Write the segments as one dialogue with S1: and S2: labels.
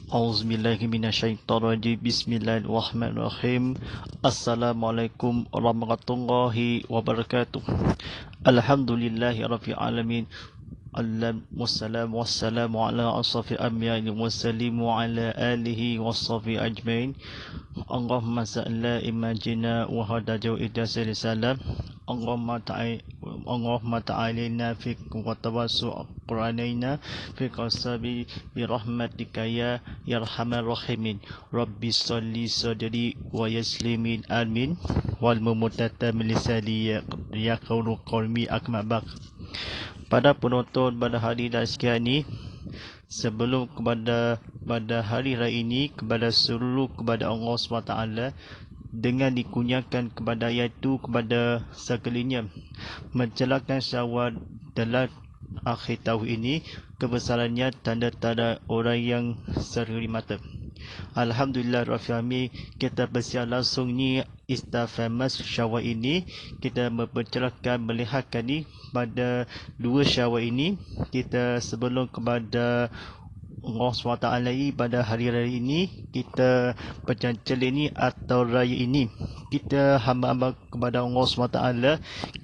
S1: Auzubillahi minasyaitonirrajim. Bismillahirrahmanirrahim. Assalamualaikum warahmatullahi wabarakatuh. Alhamdulillahi rabbil alamin. Wassalamu ala asrafil anbiya'i wal mursalin wa ala alihi washabihi ajmain. Allahumma salli imajina wa hadaja idasil salam. Allahumma ta'alina fi wa tawassu qur'anaina fi qasabi bi rahmatika ya arhamar rahimin. Rabbi shalli sadri wa yaslimin amin wal mumutata min lisani ya qawlu qalbi akmabak. Pada penonton pada hari dan sekian ini, sebelum pada hari raya ini, kepada seluruh kepada Allah SWT dengan dikunyakan kepada iaitu kepada sekalinya menjelaskan Syawal dalam akhir tahun ini, kebesarannya tanda-tanda orang yang seri mata. Alhamdulillah Rafiami, kita bersiar langsung ni Easter Famous Syawal ini. Kita mempercerahkan melihatkan ni pada 2 Syawal ini. Kita sebelum kepada Allah SWT pada hari raya ini, kita bercancel ini atau raya ini, kita hamba-hamba kepada Allah SWT,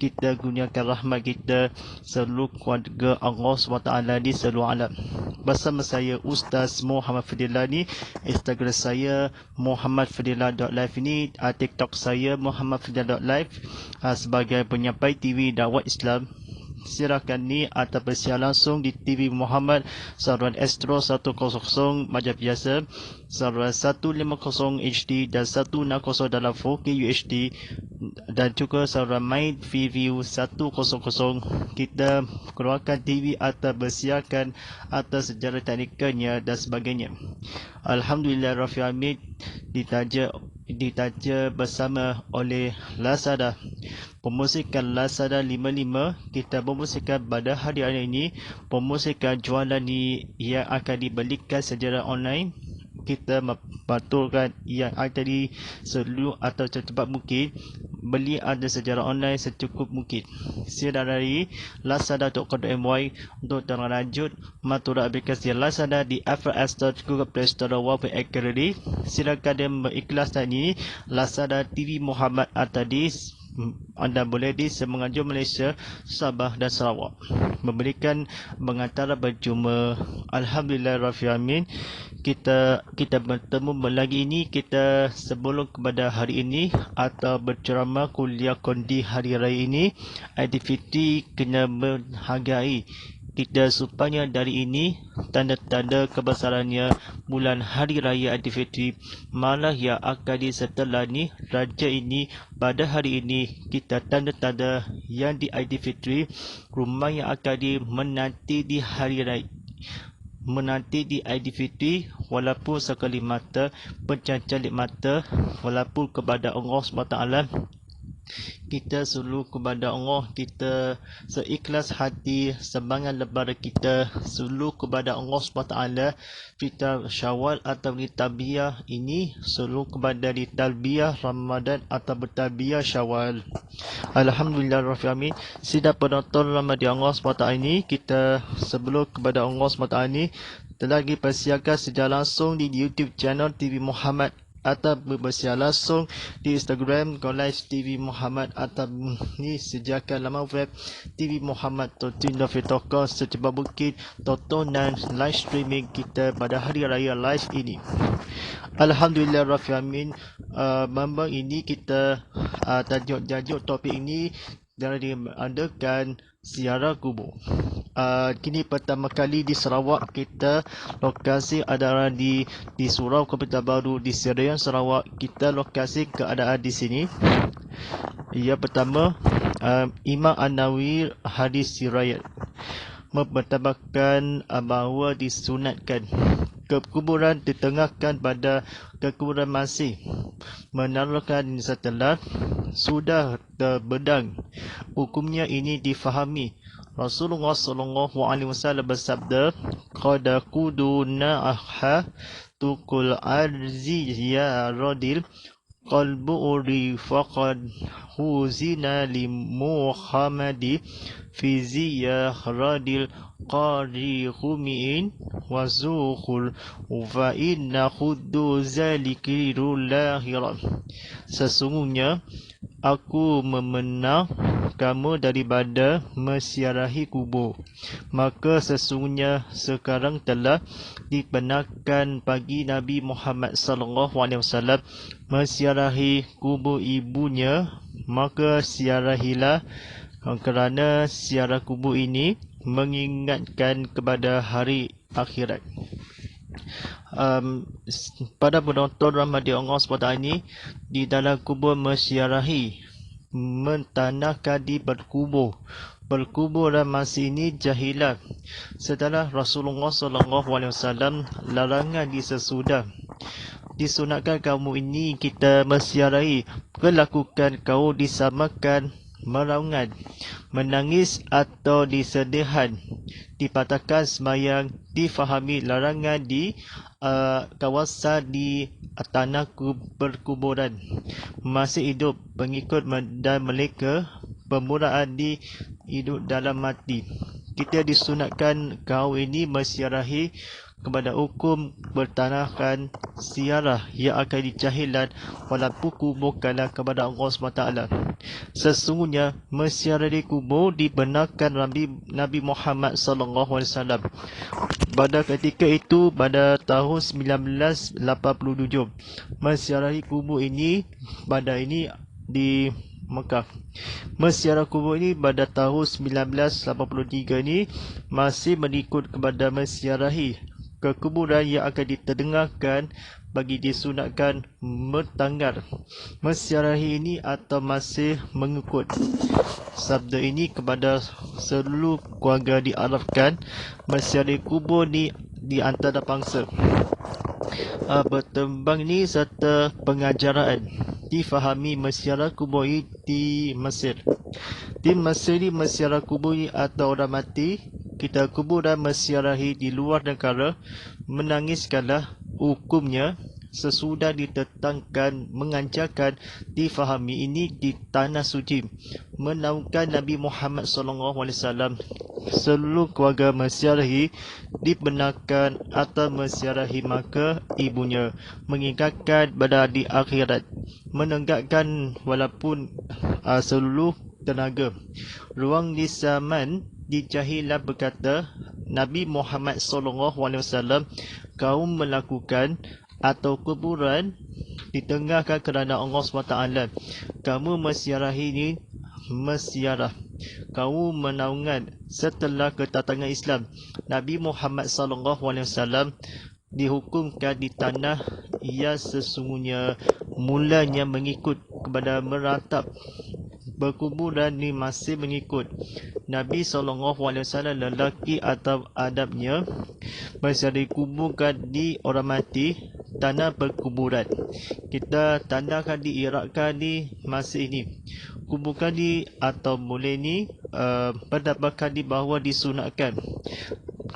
S1: kita gunakan rahmat kita seluruh keluarga Allah SWT di seluruh alam. Bersama saya Ustaz Muhammad Fadilah ni, Instagram saya muhammadfadilah.live ini, TikTok saya muhammadfadilah.live, sebagai penyampai TV dakwah Islam. Silakan ni atau bersiar langsung di TV Muhammad saluran Astro 100 macam biasa, saluran 150 HD dan 160 dalam 4K UHD, dan juga saluran My View 100. Kita keluarkan TV atau bersiarkan atas sejarah teknikalnya dan sebagainya. Alhamdulillah Rafiul Alamin, ditaja bersama oleh Lazada. Pemusikan Lazada 55, kita memusikan pada hari ini, pemusikan jualan ni yang akan dibelikan secara online. Kita membatalkan yang tadi seluruh atau secepat mungkin, beli ada secara online secukup mungkin. Silakan dari lazada.com.my untuk terlanjut matura aplikasi Lazada di Apple App Store, Google Play Store, Wallpay Academy. Silakan dia mengikhlaskan ini Lazada TV Muhammad atau di anda boleh di Semenanjung Malaysia, Sabah dan Sarawak memberikan mengantara berjumpa. Alhamdulillah Rabbil Alamin, kita bertemu lagi ini. Kita sebelum kepada hari ini atau berceramah kuliah kondi hari raya ini, aktiviti kena menghargai kita supaya dari ini tanda-tanda kebesarannya bulan hari raya Aidilfitri, malah yang akan setelah ni raja ini pada hari ini kita tanda-tanda yang di Aidilfitri, rumah yang akan menanti di hari raya, menanti di Aidilfitri, walaupun sekali mata pencancalik mata, walaupun kepada Allah SWT kita suluh kepada Allah, kita seikhlas hati sebangan lebaran kita suluh kepada Allah SWT. Kita Syawal atau di talbiyah ini suluh kepada di talbiyah Ramadan atau bertalbiyah Syawal. Alhamdulillah Rabbil Alamin, sidang penonton Ramadan Allah SWT ini, kita sebelum kepada Allah SWT ini telah dipersiapkan secara langsung di YouTube channel TV Muhammad atau bersiar langsung di Instagram College TV Muhammad atau ni sediakan laman web TV Muhammad Totino.com secepat mungkin tontonan live streaming kita pada hari raya live ini. Alhamdulillah Rabbil Alamin. Bambang ini kita tajuk topik ini dari mengadakan ziarah kubur. Kini pertama kali di Sarawak kita, lokasi adalah di Surau Kota Baru di Serian Sarawak. Kita lokasi keadaan di sini. Yang pertama, Imam An-Nawawi hadis riwayat mempertabakan bahawa disunatkan kekuburan ditengahkan pada kekuburan masih menaruhkan setelah sudah terbedang. Hukumnya ini difahami. Rasulullah SAW bersabda, "Qad quduna aha tukul arzi ya radil qalbu uri faqad huzina li Muhammadi fi ziya radil qari humiin wa zukhul wa inna khuddu zalikirul lahiran." Sesungguhnya aku memenang kamu daripada mesiarahi kubur. Maka sesungguhnya sekarang telah dibenarkan bagi Nabi Muhammad SAW mesiarahi kubur ibunya. Maka siarahilah, kerana siarah kubur ini mengingatkan kepada hari akhirat. Pada penonton rahmati Allah SWT ini, di dalam kubur mesiarahi, mentanahkan di berkubur. Berkubur dalam masa ini jahilah. Setelah Rasulullah SAW larangan di sesudah. Disunatkan kamu ini kita mesiarahi. Kelakukan kau disamakan meraungan, menangis atau disedihan, dipatahkan semayang, difahami larangan di kawasan di tanah perkuburan, masih hidup pengikut dan mereka pemuraan di hidup dalam mati. Kita disunatkan kau ini mesiarahi kepada hukum bertanahkan siarah yang akan dijahilan walaupun kuburkanlah kepada Allah SWT. Sesungguhnya mesiarahi kubur dibenarkan Nabi Muhammad SAW. Pada ketika itu, pada tahun 1987, mesiarahi kubur ini di Mekah. Mesiarah kubur ini pada tahun 1983 ini masih mengikut kepada mesiarahi kekuburan yang akan diterdengarkan bagi disunatkan bertanggar mesiarahi ini atau masih mengikut. Sabda ini kepada seluruh keluarga diarafkan mesiarahi kubur di antara bangsa. Bertembang ini serta pengajaran difahami mesiarah kubur di Mesir. Di Mesir ini mesiarah kubur atau orang mati kita kubur dan mesiarahi di luar negara, menangiskanlah hukumnya sesudah ditetangkan, mengancamkan, difahami ini di tanah suci, menaungkan Nabi Muhammad SAW. Seluruh keluarga mesiarahi dibenarkan atau mesiarahi maka ibunya, mengingatkan pada di akhirat, menegakkan walaupun seluruh tenaga. Ruang di zaman dijahilah berkata Nabi Muhammad SAW, kaum melakukan atau kuburan ditengahkan kerana Allah SWT. Kamu mesiarahi ini mesiarah, kamu menaungan setelah kedatangan Islam. Nabi Muhammad SAW dihukumkan di tanah ia sesungguhnya mulanya mengikut kepada meratap berkuburan ni masih mengikut Nabi SAW. Lelaki atau adabnya masih dikuburkan di orang mati tanah perkuburan. Kita tandakan di Iraqkan di masa ini kuburkan di atau boleh ni pendapatkan di bahawa disunatkan.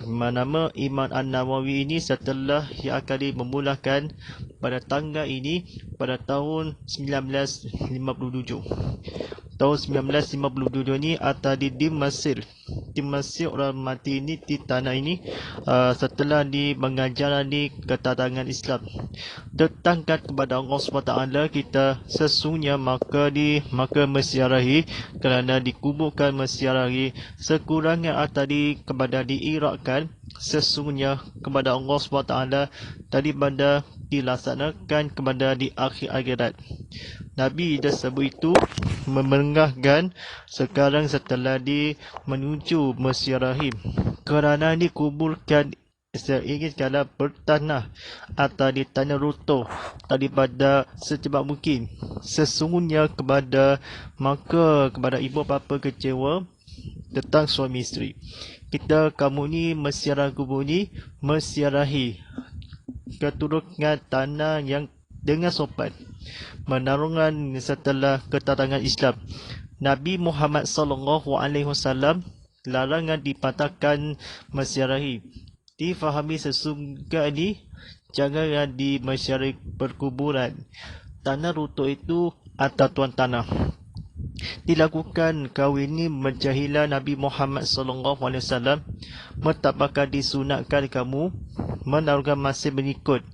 S1: Nama Imam An-Nawawi ini setelah yang akan memulakan pada tanggal ini pada tahun 1957. tahun 1952 ni atau di Mesir. Di Mesir orang mati ini di tanah ini setelah mengajar ketatangan Islam. Tetangkan kepada Allah SWT kita sesungguhnya maka mesiarahi kerana dikuburkan mesiarahi sekurangnya tadi kepada diirakkan sesungguhnya kepada Allah SWT daripada dilaksanakan kepada di akhir akhirat. Nabi dah sebut itu memenengahkan sekarang setelah menuju mesiarahi kerana dikuburkan seingin sekala bertanah atau di tanah runtuh daripada secepat mungkin. Sesungguhnya kepada ibu bapa kecewa tentang suami isteri. Kamu ni mesiarah kubur ni mesiarahi keturunan tanah yang dengan sopan menarungan setelah ketatangan Islam. Nabi Muhammad SAW larangan dipatahkan mesiarahi. Difahami sesungguhnya ni jangan di mesiarahi perkuburan. Tanah runtuh itu atau tuan tanah. Dilakukan kahwin ini menjahilah Nabi Muhammad SAW mentapakah disunatkan kamu menarungan masih mengikut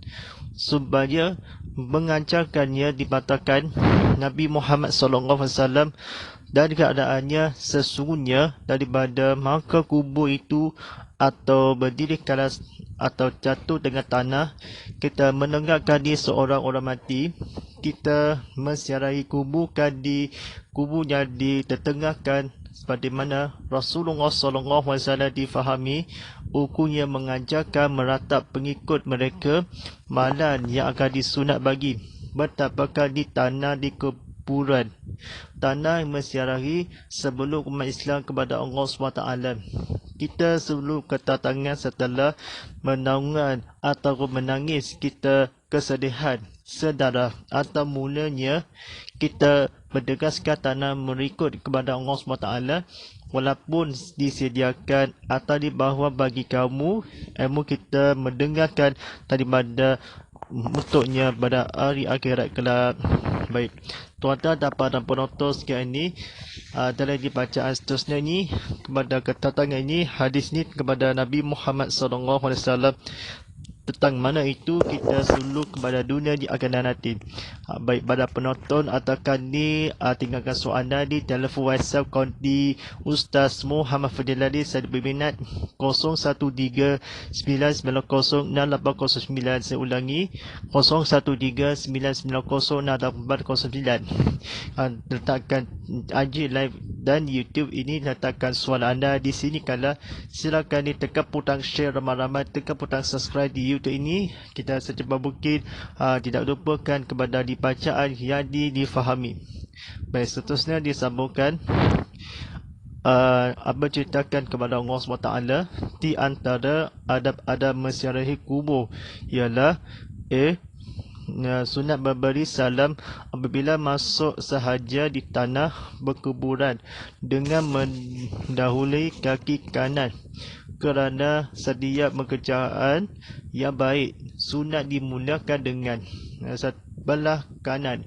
S1: supaya mengajarkannya dipatahkan Nabi Muhammad SAW dan keadaannya sesungguhnya daripada maka kubur itu atau berdiri kalas atau jatuh dengan tanah. Kita mendengarkan di seorang orang mati, kita mesiarahi kuburnya ditertengahkan seperti mana Rasulullah SAW difahami ukunya mengajarkan meratap pengikut mereka malam yang akan disunat bagi bertapakah di tanah di kuburan tanah mesiarahi sebelum umat Islam kepada Allah SWT. Kita sebelum ketatangan setelah menaungan atau menangis kita kesedihan sedarah atau mulanya kita berdegaskan tanah mengikut kepada Allah SWT walaupun disediakan atau dibawa bagi kamu ilmu kita mendengarkan daripada untuknya pada hari akhirat kelak. Baik, tuan-tuan dan para penonton sekalian ini dalam dibacaan seterusnya ini kepada ketatangan ini hadis ini kepada Nabi Muhammad SAW tentang mana itu kita suluh kepada dunia di akan nanti. Baik pada penonton atakan ni tinggalkan soalan di telefon WhatsApp konti Ustaz Muhammad Fadilali saya berminat 0139906809. Saya ulangi 0139906809. Letakkan IG live dan YouTube ini letakkan soalan anda di sini kalau silakan ditekan butang share ramai-ramai, tekan butang subscribe di YouTube ini. Kita secepat mungkin tidak lupakan kepada dibacaan yang difahami. Baik, seterusnya disambungkan apa ceritakan kepada Allah SWT di antara adab-adab mesiarahi kubur ialah sunat memberi salam apabila masuk sahaja di tanah berkuburan dengan mendahului kaki kanan kerana setiap pekerjaan yang baik sunat dimulakan dengan sebelah kanan.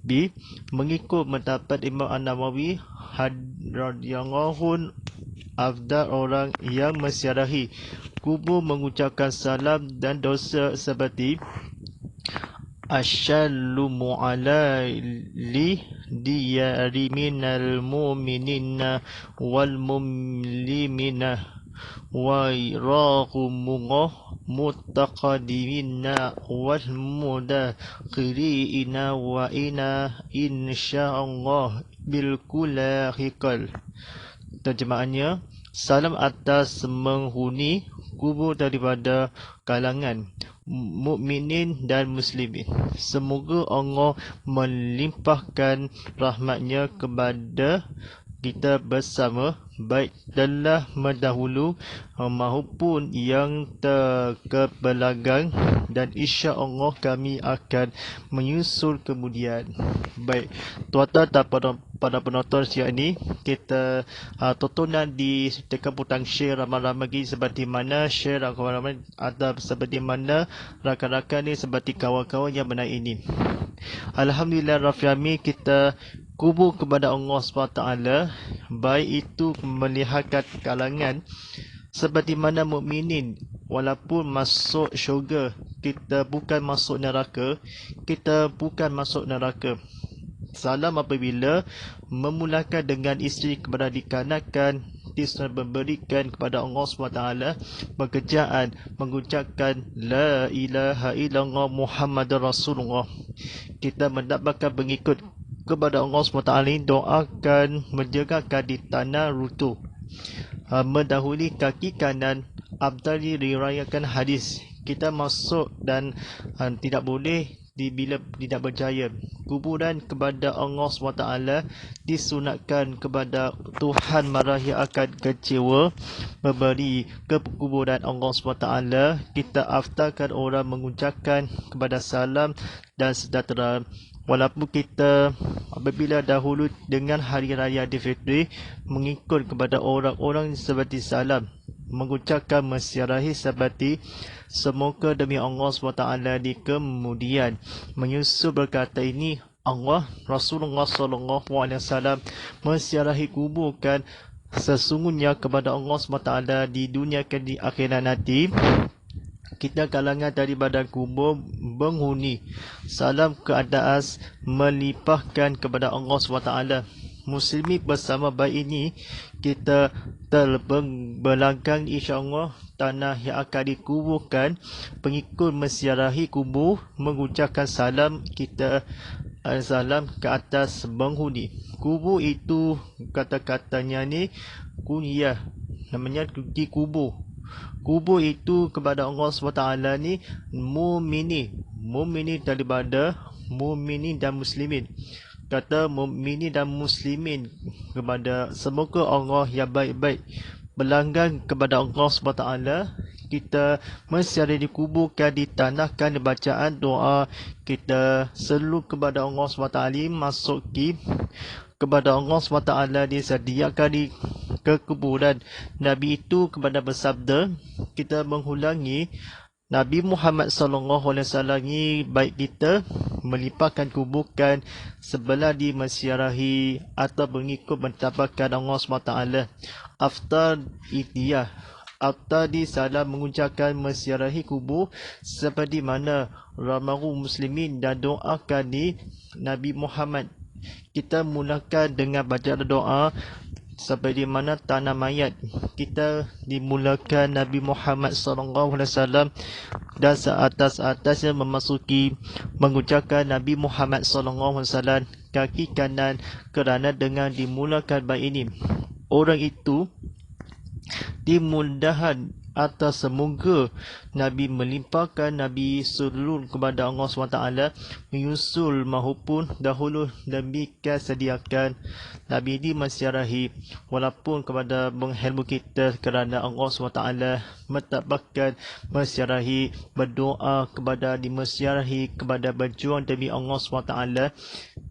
S1: B. Mengikut pendapat Imam An-Nawawi radhiyallahu afdal orang yang mesiarahi kubur mengucapkan salam dan dosa seperti Assalamu alaihi diyari minal mu'minina wal mumlimina wa irahumullah mutaqadimina wal mudakhirina wa ina insyaallah bilkulahikal. Terjemahannya, salam atas menghuni kubur daripada kalangan mukminin dan muslimin. Semoga Allah melimpahkan rahmatnya kepada kita bersama, baik telah mendahulu maupun yang terkebelakang, dan insya-Allah kami akan menyusul kemudian. Baik, tuan-tuan dan pada penonton siang ini, kita tontonan di tekan butang share ramai-ramai lagi seperti mana share ramai-ramai atau seperti mana rakan-rakan ni seperti kawan-kawan yang benar ini. Alhamdulillah Rafiami, kita kubur kepada Allah SWT, baik itu melihatkan kalangan seperti mana mukminin walaupun masuk syurga, kita bukan masuk neraka, kita bukan masuk neraka. Salam apabila memulakan dengan isteri kepada dikarenakan disunat memberikan kepada Allah SWT pekerjaan mengucapkan La ilaha illallah Muhammadur Rasulullah. Kita mendapatkan pengikut kepada Allah SWT ini, doakan menjagakan di tanah runtuh, mendahului kaki kanan. Abdali riwayatkan hadis, kita masuk dan tidak boleh bila tidak berjaya. Kuburan kepada Allah SWT disunatkan kepada Tuhan marahi akan kecewa memberi ke kuburan Allah SWT. Kita aftarkan orang mengucapkan kepada salam dan sejahtera. Walaupun kita apabila dahulu dengan hari raya Aidilfitri mengikut kepada orang-orang seperti salam, mengucapkan mensyarahi seperti semoga demi Allah SWT di kemudian menyusul berkata ini Allah Rasulullah SAW mensyarahi kuburkan sesungguhnya kepada Allah SWT di dunia ke di akhirat nanti kita kalangan daripada kubur penghuni salam ke atas melipahkan kepada Allah SWT. Muslimi bersama baik ini kita terbelakang insya-Allah tanah yang akan dikuburkan, pengikut menziarahi kubur mengucapkan salam, kita salam ke atas penghuni kubur. Itu kata-katanya ni kunyah, namanya di kubur. Kubur itu kepada Allah SWT ni mumini daripada mumini dan muslimin. Kata mukminin dan muslimin kepada semoga Allah yang baik-baik berlanggan kepada Allah SWT. Kita mensyarah dikuburkan, ditanahkan bacaan doa kita selalu kepada Allah SWT, masuki kepada Allah SWT disediakan di kekuburan. Nabi itu kepada bersabda, kita mengulangi Nabi Muhammad SAW ni baik kita melipahkan kuburkan sebelah di mensyarahi atau mengikut mentapakkan Allah SWT. After itiyah, after di salam mengucapkan mensyarahi kubur seperti mana ramahu muslimin dan doakan di Nabi Muhammad. Kita mulakan dengan bacaan doa seperti mana tanah mayat kita dimulakan Nabi Muhammad SAW dan seatas-atasnya memasuki mengucapkan Nabi Muhammad SAW kaki kanan, kerana dengan dimulakan baik ini orang itu dimudahkan atas semoga Nabi melimpahkan Nabi sulul kepada Allah SWT menyusul maupun dahulu demikian sediakan Nabi ini mensyarahi walaupun kepada menghelmu kita kerana Allah SWT mentabakkan mensyarahi berdoa kepada dimensyarahi kepada berjuang demi Allah SWT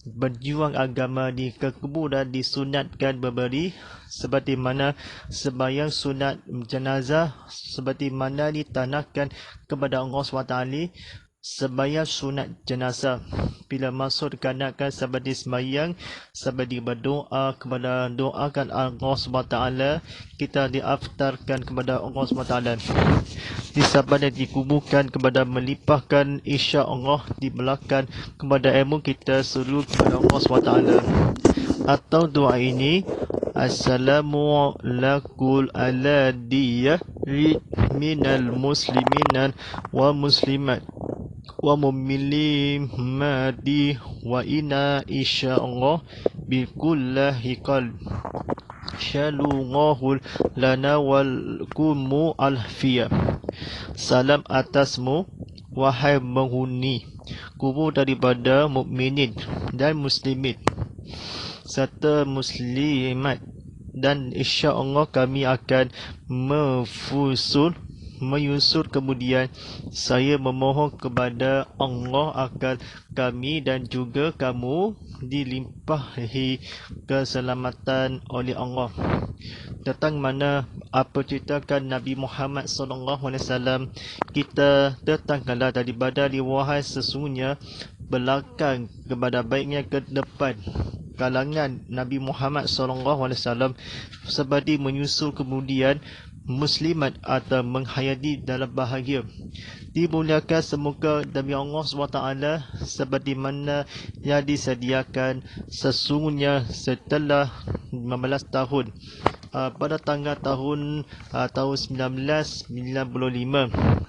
S1: berjuang agama di kekuburan disunatkan memberi seperti mana sembahyang sunat jenazah seperti mana ditanahkan kepada Allah SWT sembahyang sunat jenazah bila masuk dikarenakan seperti sembahyang seperti berdoa kepada doakan Allah SWT kita diaftarkan kepada Allah SWT disabad dan dikuburkan kepada melipahkan insya-Allah di belakang kepada ilmu kita seluruh kepada Allah SWT atau doa ini Assalamu alaikum ala diyari minal muslimin wa muslimat wa mu'minati wa inna insyaallah bikullahi qalb syalullahu lana wal kumu alfiyah. Salam atasmu wahai penghuni kubur daripada mukminin dan muslimin serta muslimat dan insya-Allah kami akan menyusul kemudian saya memohon kepada Allah akan kami dan juga kamu dilimpahi keselamatan oleh Allah. Tentang mana apa ceritakan Nabi Muhammad SAW kita tetangkanlah daripada riwayat sesungguhnya belakang kepada baiknya ke depan kalangan Nabi Muhammad SAW seperti menyusul kemudian muslimat atau menghayati dalam bahagia. Dimuliakan semoga demi Allah SWT seperti mana yang disediakan sesungguhnya setelah 15 tahun pada tahun 1995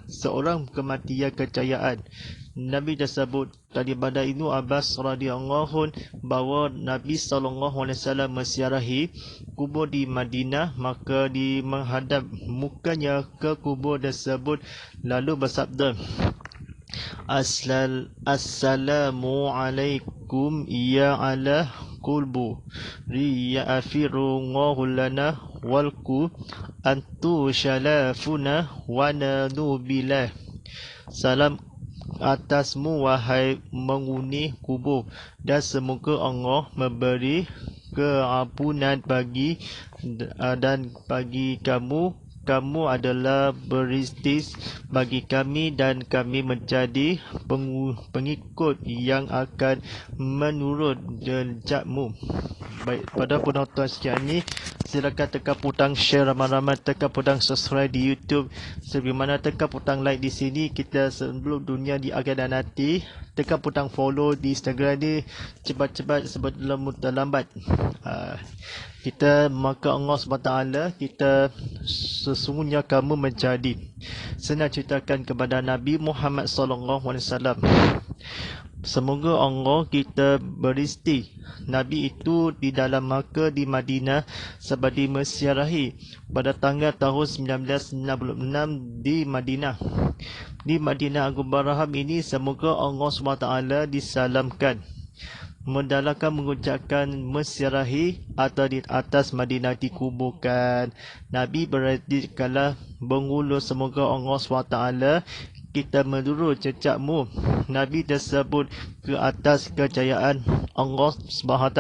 S1: seorang kematian kecayaan. Nabi tersebut daripada Ibnu Abbas radhiyallahu bahawa Nabi SAW menziarahi kubur di Madinah, maka di menghadap mukanya ke kubur tersebut lalu bersabda, Assalamu alaikum ya ala qulbu riya'afirullahu lana walku antu syalafuna wa nanubilah. Salam atasmu wahai menghuni kubur, dan semoga Allah memberi keampunan bagi dan bagi kamu adalah beristis bagi kami dan kami menjadi pengikut yang akan menurut jejakmu. Baik, pada penonton sekian ini, silakan tekan butang share ramai-ramai, tekan butang subscribe di YouTube, sebagaimana tekan butang like di sini. Kita sebelum dunia di akhir dan nanti, tekan butang follow di Instagram ni cepat-cepat sebelum terlambat. Kita maka Allah SWT, kita sesungguhnya kamu menjadi. Saya nak ceritakan kepada Nabi Muhammad SAW. Semoga Allah kita beristi. Nabi itu di dalam Makkah, di Madinah seperti menziarahi pada tanggal tahun 1966 di Madinah. Di Madinah Agung Barham ini semoga Allah SWT disalamkan. Mendalakan mengucapkan menziarahi atau di atas Madinah dikuburkan. Nabi berarti kala mengulur semoga Allah SWT kita menurut jejakmu. Nabi tersebut ke atas kejayaan Allah SWT.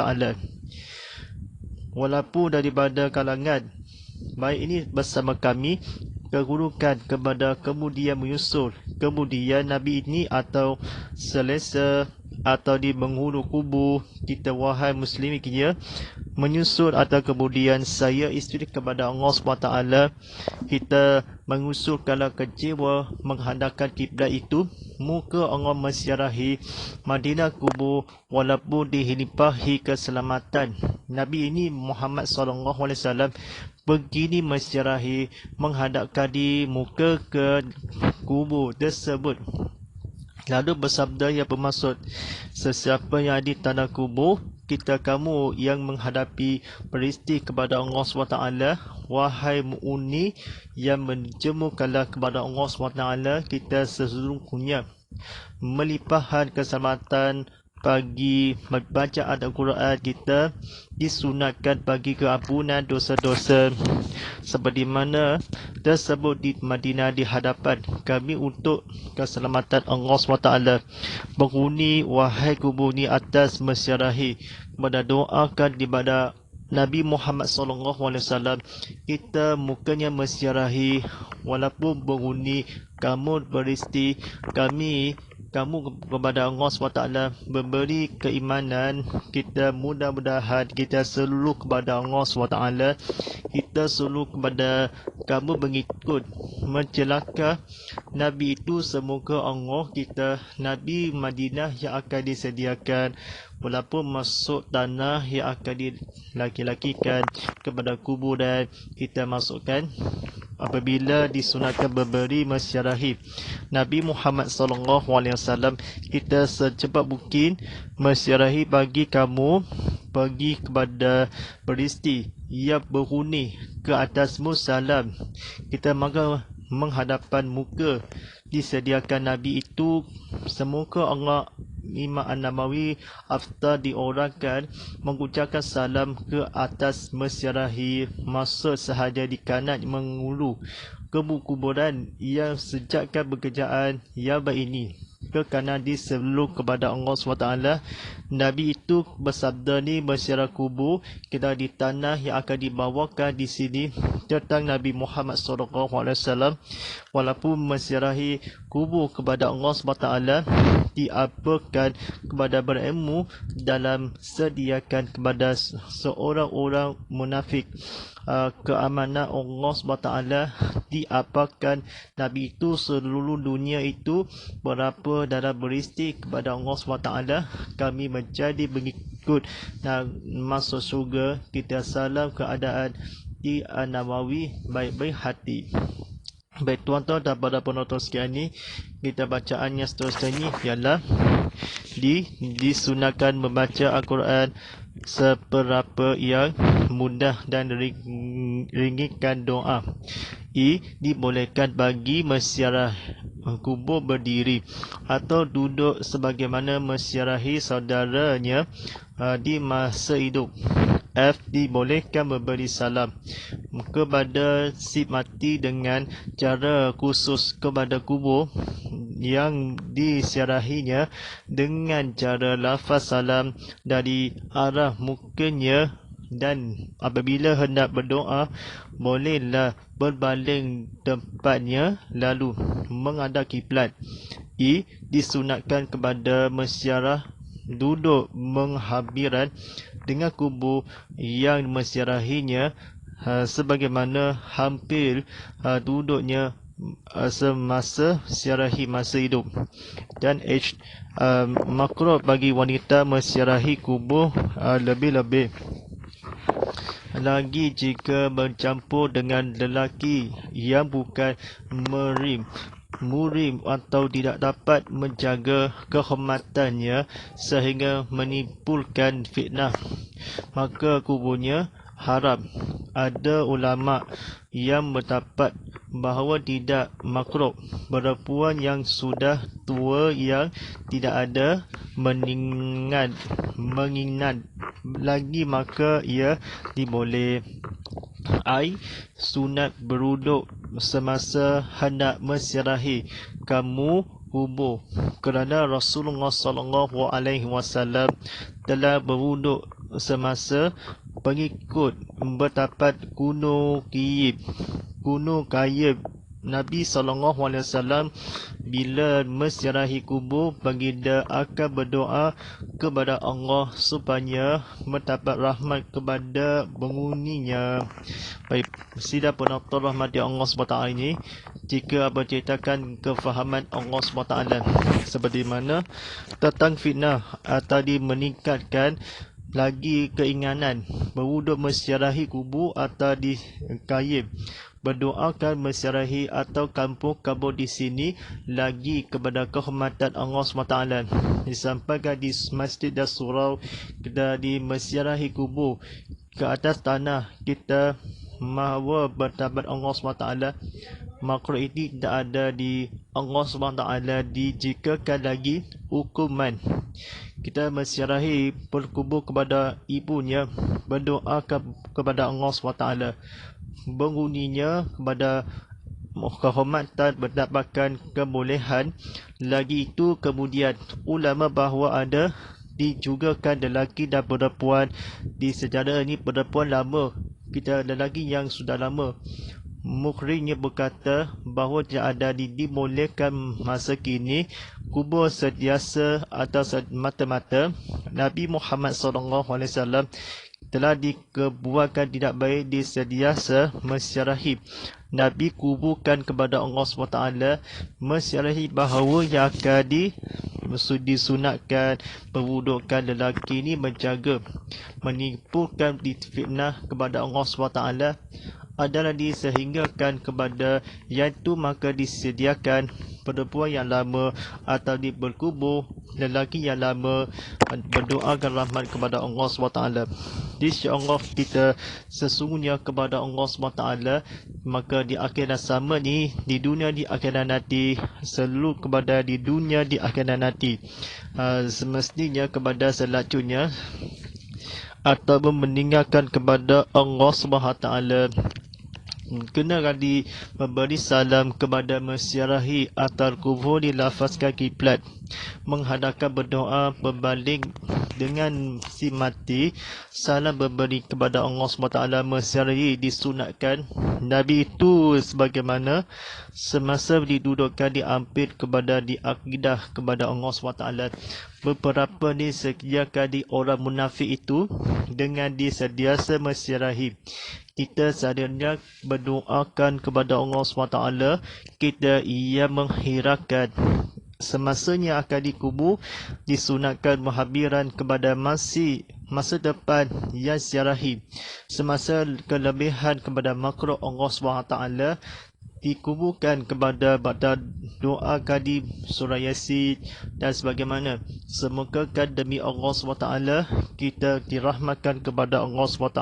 S1: Walaupun daripada kalangan baik ini bersama kami kegurukan kepada kemudian menyusul kemudian Nabi ini atau selesa atau di menghulu kubur kita wahai muslim kini menyusul atau kemudian saya isteri kepada Allah SWT, kita mengusul kalau kecewa menghendakkan kiblat itu muka Allah menziarahi Madinah kubur walaupun dihilipahi keselamatan. Nabi ini Muhammad SAW begini menziarahi menghadapkan di muka ke kubur tersebut. Lalu bersabda yang bermaksud, sesiapa yang ada di tanah kubur, kita kamu yang menghadapi peristi kepada Allah SWT, wahai mu'uni yang menjemukanlah kepada Allah SWT, kita sesungguhnya melimpahkan keselamatan bagi bacaan Al-Quran, kita disunatkan bagi keampunan dosa-dosa seperti mana tersebut di Madinah di hadapan kami untuk keselamatan Allah SWT. Penghuni wahai kubur ni atas menziarahi kepada doakan daripada Nabi Muhammad SAW, kita mukanya menziarahi walaupun penghuni kamu beristi kamu kepada Allah SWT memberi keimanan. Kita mudah-mudahan kita selalu kepada Allah SWT, kita selalu kepada kamu mengikut mencelaka Nabi itu. Semoga Allah kita Nabi Madinah yang akan disediakan walaupun masuk tanah yang akan dilaki-lakikan kepada kubur dan kita masukkan apabila disunatkan memberi menziarahi Nabi Muhammad SAW, kita secepat mungkin menziarahi bagi kamu bagi kepada peristi yang berhuni ke atasmu salam. Kita maka menghadapan muka disediakan Nabi itu. Semoga Allah Imam An-Nawawi after diorangkan mengucapkan salam ke atas menziarahi masa sahaja di kanan mengulu kuburan yang sejakkan pekerjaan yang baik ini. ke kanan di sebelum kepada Allah SWT. Nabi itu bersabda ni berziarah kubur kita di tanah yang akan dibawakan di sini tentang Nabi Muhammad SAW. Walaupun menziarahi kubur kepada Allah SWT diapakan kepada berilmu dalam sediakan kepada seorang-orang munafik keamanan Allah SWT diapakan Nabi itu seluruh dunia itu berapa dalam beristi kepada Allah SWT kami menjadi mengikut masuk syurga. Kita salam keadaan di Nawawi baik-baik hati. Baik tuan-tuan dan para penonton sekalian ni, kita bacaannya seterusnya ni ialah disunatkan membaca Al-Quran seberapa yang mudah dan ringankan doa. Dibolehkan bagi menziarah kubur berdiri atau duduk sebagaimana menziarahi saudaranya di masa hidup. Dibolehkan memberi salam kepada si mati dengan cara khusus kepada kubur yang disiarahinya dengan cara lafaz salam dari arah mukanya, dan apabila hendak berdoa bolehlah berbaling tempatnya lalu menghadap kiblat. Disunatkan kepada menziarah duduk menghabiran dengan kubur yang menziarahinya sebagaimana hampir duduknya semasa ziarahi masa hidup. Dan makruh bagi wanita menziarahi kubur lebih-lebih lagi jika bercampur dengan lelaki yang bukan murim atau tidak dapat menjaga kehormatannya sehingga menimbulkan fitnah, maka kuburnya haram. Ada ulama yang mendapat bahawa tidak makruh perempuan yang sudah tua yang tidak ada mengingat lagi, maka ia diboleh. Sunat beruduk semasa hendak menziarahi kamu kubur kerana Rasulullah SAW telah beruduk semasa pengikut bertapat Gunung Kayib. Nabi SAW bila menziarahi kubur baginda akan berdoa kepada Allah supaya mendapat rahmat kepada penghuninya. Baik, sidang penonton rahmati Allah SWT ini, jika menceritakan kefahaman Allah SWT seperti mana tentang fitnah tadi meningkatkan lagi keinginan berwuduk menziarahi kubur atau di Kayib, berdoakan menziarahi atau kampung-kampung di sini lagi kepada kehormatan Allah SWT. Disampaikan di Masjid dan Surau kita di menziarahi kubur ke atas tanah kita mahu bertabat Allah SWT. Makruh ini tidak ada di Allah SWT dijikakan lagi hukuman. Kita menziarahi berkubur kepada ibunya, berdoa kepada Allah SWT, penghuninya kepada kehormatan mendapatkan kebolehan. Lagi itu kemudian ulama bahawa ada dijugakan lelaki dan perempuan di sejarah ini, perempuan lama, kita lelaki yang sudah lama. Mukhrinya berkata bahawa tidak ada dibolehkan masa kini kubur sentiasa atau semata-mata. Nabi Muhammad SAW telah dikebuatkan tidak baik disediasa menziarahi. Nabi kuburkan kepada Allah SWT menziarahi bahawa yang akan disunatkan perwudukan lelaki ini menjaga menimbulkan fitnah kepada Allah SWT adalah disehinggakan kepada yang itu, maka disediakan perempuan yang lama atau berkubur lelaki yang lama berdoakan rahmat kepada Allah SWT. InsyaAllah kita sesungguhnya kepada Allah SWT, maka di akhirat sama ni di dunia di akhirat nanti, selalu kepada di dunia di akhirat nanti. Semestinya kepada selanjutnya atau meninggalkan kepada Allah SWT kena kali memberi salam kepada menziarahi atar kubur, dilafazkan kiblat, menghadapkan berdoa berbalik dengan si mati, salam berberi kepada Allah SWT, menziarahi disunatkan. Nabi itu sebagaimana semasa didudukkan diampit kepada diakidah kepada Allah SWT. Beberapa ni sekian kali orang munafik itu dengan disediasa menziarahi. Kita seharusnya berdoakan kepada Allah SWT. Kita ia menghirakan semasanya akan dikubur, disunatkan muhabiran kepada masa depan yang ziarahi. Semasa kelebihan kepada makhluk Allah SWT dikuburkan kepada baca doa kadi surah Yasin dan sebagaimana. Semoga demi Allah SWT kita dirahmatkan kepada Allah SWT.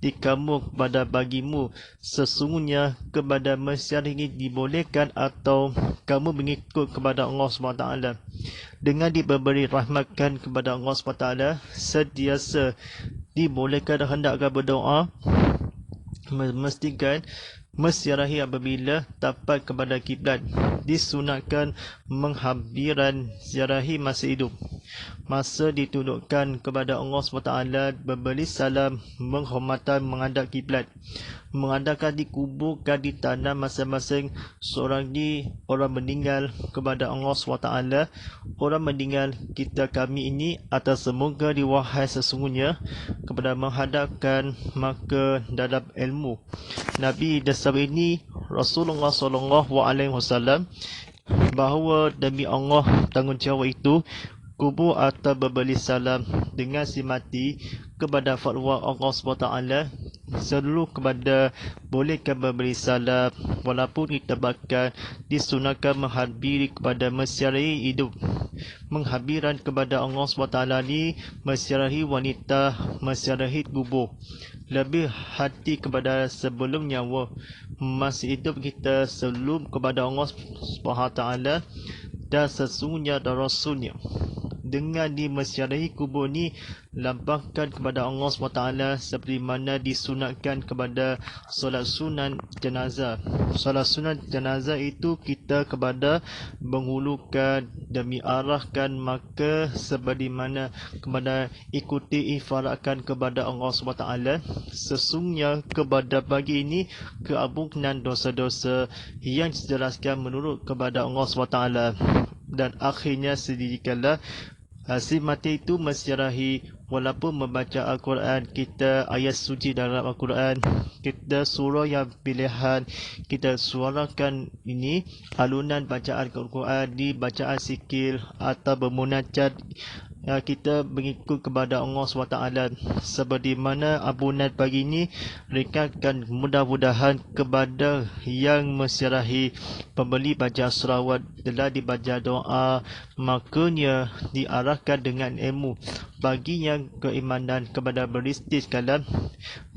S1: Di kamu kepada bagimu sesungguhnya kepada masyarakat ini dibolehkan atau kamu mengikut kepada Allah SWT. Dengan diberi rahmatkan kepada Allah SWT, sentiasa dibolehkan hendakkan berdoa, memastikan menziarahi apabila tapat kepada kiblat, disunatkan menghabiran ziarahi masa hidup. Masa ditundukkan kepada Allah SWT, berberi salam, menghormatan menghadap kiblat, mengadakan dikuburkan di tanah masing-masing seorang di orang meninggal kepada Allah SWT. Orang meninggal kita kami ini atas semoga diwahai sesungguhnya kepada menghadapkan maka dalam ilmu. Nabi dasar ini Rasulullah SAW bahawa demi Allah tanggungjawab itu kubur atau berberi salam dengan si mati kepada fatwa Allah SWT selalu kepada bolehkan berberi salam walaupun kita bakal disunatkan menghabiri kepada menziarahi hidup. Menghabiran kepada Allah SWT ni menziarahi wanita, menziarahi kubur. Lebih hati kepada sebelum nyawa, masih hidup kita sebelum kepada Allah SWT dan sesungguhnya dan Rasulnya. Dengan dimenziarahi kubur ni lambangkan kepada Allah SWT seperti mana disunatkan kepada solat sunan jenazah. Solat sunan jenazah itu kita kepada menghulukan demi arahkan maka seperti mana kepada ikuti ifaratkan kepada Allah SWT. Sesungguhnya kepada pagi ini keampunan dosa-dosa yang dijelaskan menurut kepada Allah SWT. Dan akhirnya sedikitlah si mati itu menziarahi walaupun membaca Al-Quran, kita ayat suci dalam Al-Quran, kita surah yang pilihan, kita suarakan ini alunan bacaan Al-Quran di bacaan sikil atau bermunajat, kita mengikut kepada Allah SWT. Seperti mana ampunan pagi ini rekatkan mudah-mudahan kepada yang menziarahi pembeli baca selawat telah dibaca doa, makanya diarahkan dengan ilmu. Bagi yang keimanan kepada beristis kalam,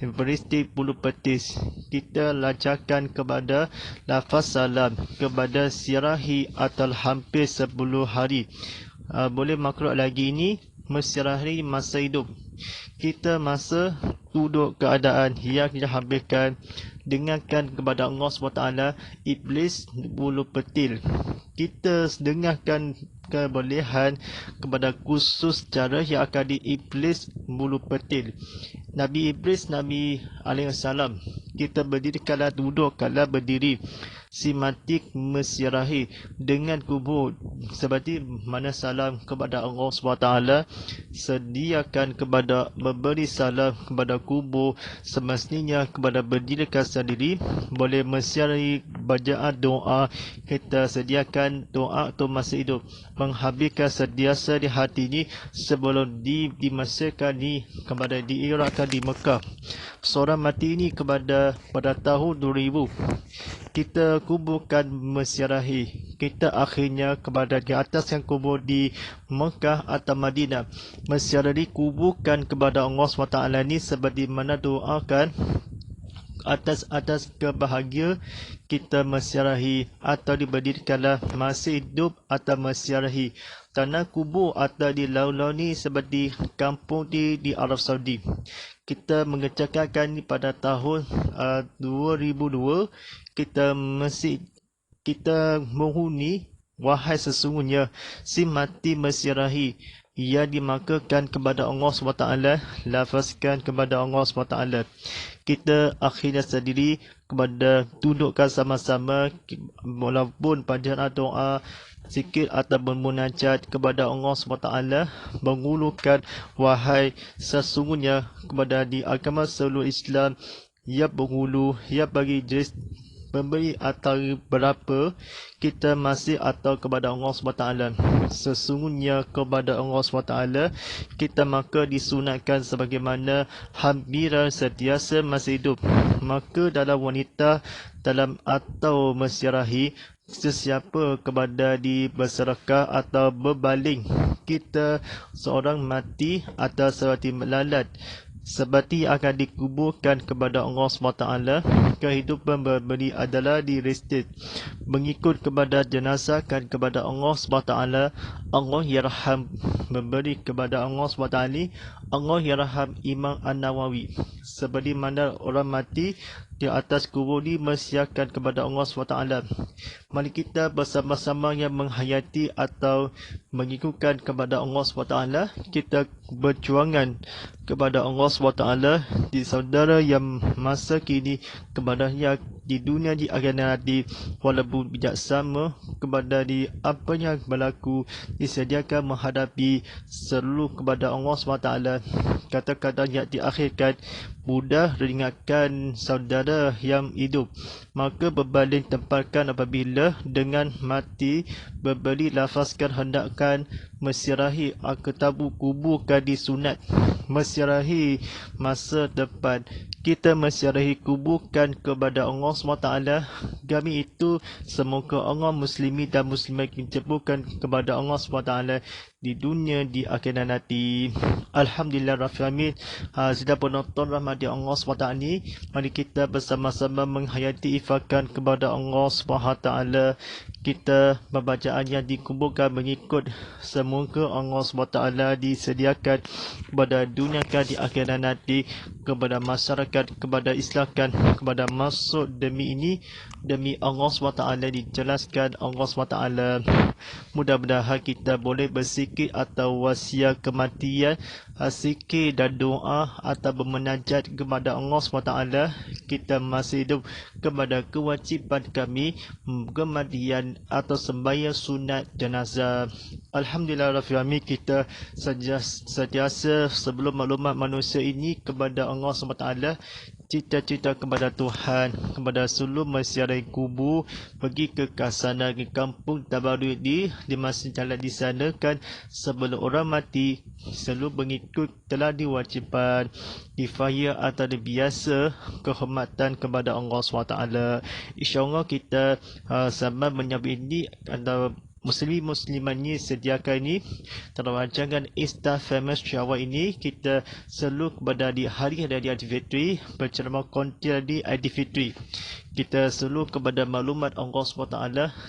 S1: beristis bulu petis, kita lancarkan kepada lafaz salam kepada ziarahi atau hampir 10 hari. Boleh makhluk lagi ini menziarahi masa hidup. Kita masa duduk keadaan yang kita habiskan dengarkan kepada Allah SWT iblis bulu petil. Kita dengarkan kebolehan kepada khusus cara yang akan di iblis bulu petil. Nabi Iblis, Nabi alaihissalam, kita berdiri kala duduk, kala berdiri, si mati menziarahi dengan kubur seperti mana salam kepada Allah SWT, sediakan kepada memberi salam kepada kubur semestinya kepada berdirikan sendiri, boleh menziarahi bacaan doa, kita sediakan doa tu masa hidup, menghabiskan sediasa di hati ini sebelum dimasukkan ni kepada diirakkan di Mekah. Seorang mati ini kepada pada tahun 2000 kita kuburkan menziarahi, kita akhirnya kepada di atas yang kubur di Mekah atau Madinah menziarahi kuburkan kepada Allah SWT ni seperti mana doakan atas kebahagia kita menziarahi atau diberdirikanlah masih hidup atau menziarahi tanah kubur atau di laut-laut ni seperti kampung di Arab Saudi. kita mengerjakan ini pada tahun 2002. Kita menghuni, wahai sesungguhnya si mati mesirahi, ia dimakakan kepada Allah SWT, lafazkan kepada Allah SWT. Kita akhirnya sendiri kepada dudukkan sama-sama, walaupun pada doa zikir atau bermunajat kepada Allah SWT, mengulukan wahai sesungguhnya kepada di agama seluruh Islam, ia berhulu, ia bagi jenis memberi atau berapa kita masih atau kepada Allah SWT. Sesungguhnya kepada Allah SWT kita maka disunatkan sebagaimana hambira sentiasa masih hidup. Maka dalam wanita dalam atau mesyarahi, sesiapa kepada di bersedekah atau berbaling kita seorang mati atau seperti melalat, seperti akan dikuburkan kepada Allah SWT. Kehidupan berberi adalah direstit mengikut kepada jenazah kan kepada Allah SWT. Allah yarham memberi kepada Allah SWT. Allah yarham Imam An-Nawawi, seperti mana orang mati di atas kubur dimesiakan kepada Allah SWT. Mari kita bersama-sama yang menghayati atau mengikutkan kepada Allah SWT. Kita berjuangan kepada Allah SWT di saudara yang masa kini kepadanya di dunia di akhirat nanti, walaupun bijaksana kepada di apa yang berlaku, disediakan menghadapi seluruh kepada Allah SWT. Kata-kata yang diakhirkan mudah diingatkan saudara yang hidup, maka berbaling tempatkan apabila dengan mati berbeli lafazkan hendakkan mesirahi aketabu kuburkan disunat mesirahi masa depan kita mesirahi kuburkan kepada Allah SWT. Kami itu semoga Allah muslimi dan muslimat dijemputkan kepada Allah SWT di dunia di akhirat nanti. Alhamdulillah Rabbil Alamin. Sudah penonton rahmat Allah SWT ni, mari kita bersama-sama menghayati ifakan kepada Allah SWT. Kita pembacaan yang dikumpulkan mengikut semoga Allah SWT disediakan kepada dunia kan di akhirat nanti, kepada masyarakat, kepada Islamkan, kepada masuk demi ini, demi Allah SWT dijelaskan Allah SWT. Mudah-mudahan kita boleh bersikir atau wasiat kematian, zikir dan doa atau bermunajat kepada Allah SWT. Kita masih hidup kepada kewajipan kami kematian atau sembahyang sunat jenazah. Alhamdulillah Rabbil Alamin. Kita sentiasa sebelum maklumat manusia ini kepada Allah SWT, cita-cita kepada Tuhan, kepada seluruh masyarakat kubur, pergi ke sana ke kampung Tabaruk di masjid jalan di sana kan, sebelum orang mati selalu mengikut telah diwajibkan difaya atau biasa kehormatan kepada Allah SWT. InsyaAllah kita sama menyambut ini atau Muslimat ni sediakan ini terwajangan Insta Famous Syawal ini, kita selalu kepada di hari raya Aidilfitri berceramah konti di Aidilfitri. Kita selalu kepada maklumat Allah SWT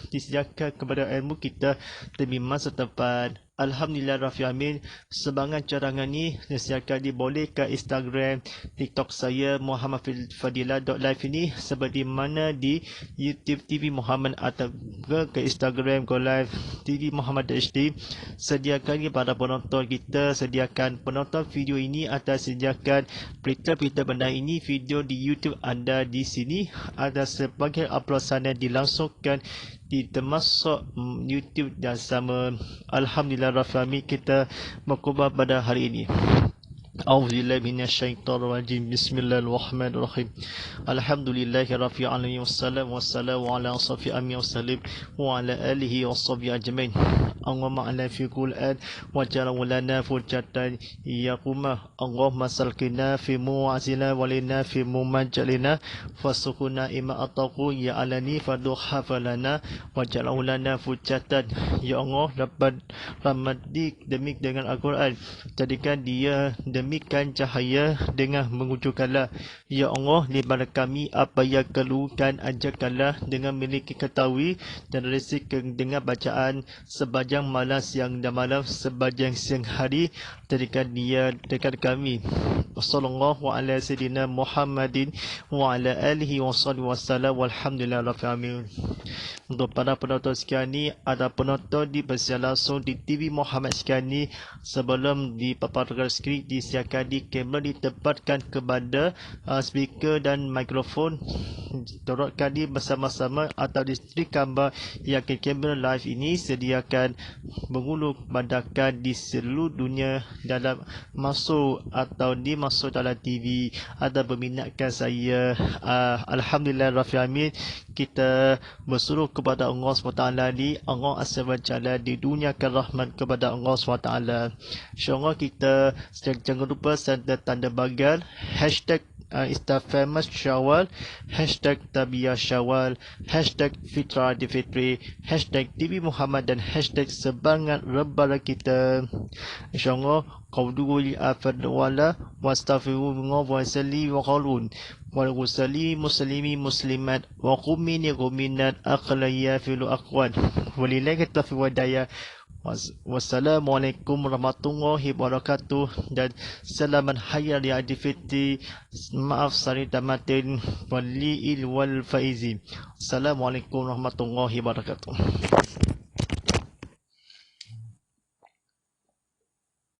S1: disediakan kepada ilmu kita demi masa depan. Alhamdulillah Rabbil Alamin. Sebangan carangan ni disediakan boleh ke Instagram, TikTok saya Muhammad Fadilah.live ini, seperti mana di YouTube TV Muhammad atau ke Instagram Go Live TV Muhammad HD. Sediakan kepada penonton kita, sediakan penonton video ini atau sediakan berita-berita benda ini video di YouTube anda di sini. Ada sebagai upload sana dilangsungkan di termasuk YouTube dan sama. Alhamdulillah Rabbil Alamin. Kita berkumpul pada hari ini. A'udzubillahi minasyaitonirrajim. Bismillahirrahmanirrahim. Alhamdulillahi rabbil alamin wassalamu ala asrofil anbiya'i wassalim wa ala alihi washabihi ajmain. Allahumma ala fi Qur'an wa ja'alhu lana hujjatan yaqumah. Allahumma salkina fi mu'azina walina fi mumajjalina fasukhuna ima ataqu ya alani faduha falana wa ja'alhu lana hujjatan. Ya Allah, dapat rahmatik demi dengan Al-Quran, jadikan dia demikan cahaya dengan mengujukanlah. Ya Allah, libat kami apa yang keluhkan, ajarkanlah dengan memiliki ketahui dan rezeki dengan bacaan sebajang malam siang dan malam, sebajang siang hari, jadikan dia dekat kami. Sallallahu ala sayyidina Muhammadin wa ala alihi wa sallam walhamdulillah rabbil alamin. Untuk para penonton sekalian ni, ada penonton di bersiaran langsung di TV Muhammad sekalian ni, sebelum dipaparkan skrip disiapkan di kamera ditempatkan kepada speaker dan mikrofon turutkan di bersama-sama atau di stream gambar yang kamera live ini sediakan mengulu bandakan di seluruh dunia dalam masuk atau dimasuk dalam TV ada berminatkan saya. Alhamdulillah Rabbil Alamin, kita bersuruh kepada Allah SWT ni, Allah SWT di dunia rahmat kepada Allah SWT. InsyaAllah kita jangan lupa serta tanda bagal hashtag Instafamous Syawal, hashtag Tabiyah Syawal, hashtag Fitra Adi Fitri, hashtag TV Muhammad dan hashtag sebangat rebala kita. InsyaAllah qawduhu li'afad wala wa astaghfirullah wa salli wa qalun wa salli muslimi muslimat wa qumini quminat aqlayya filu aqwan walillahi taufiq wa daya. Wassalamualaikum warahmatullahi wabarakatuh dan selamat hari raya Aidil Fitri. Maaf sari tamatin wal faizi. Assalamualaikum warahmatullahi wabarakatuh.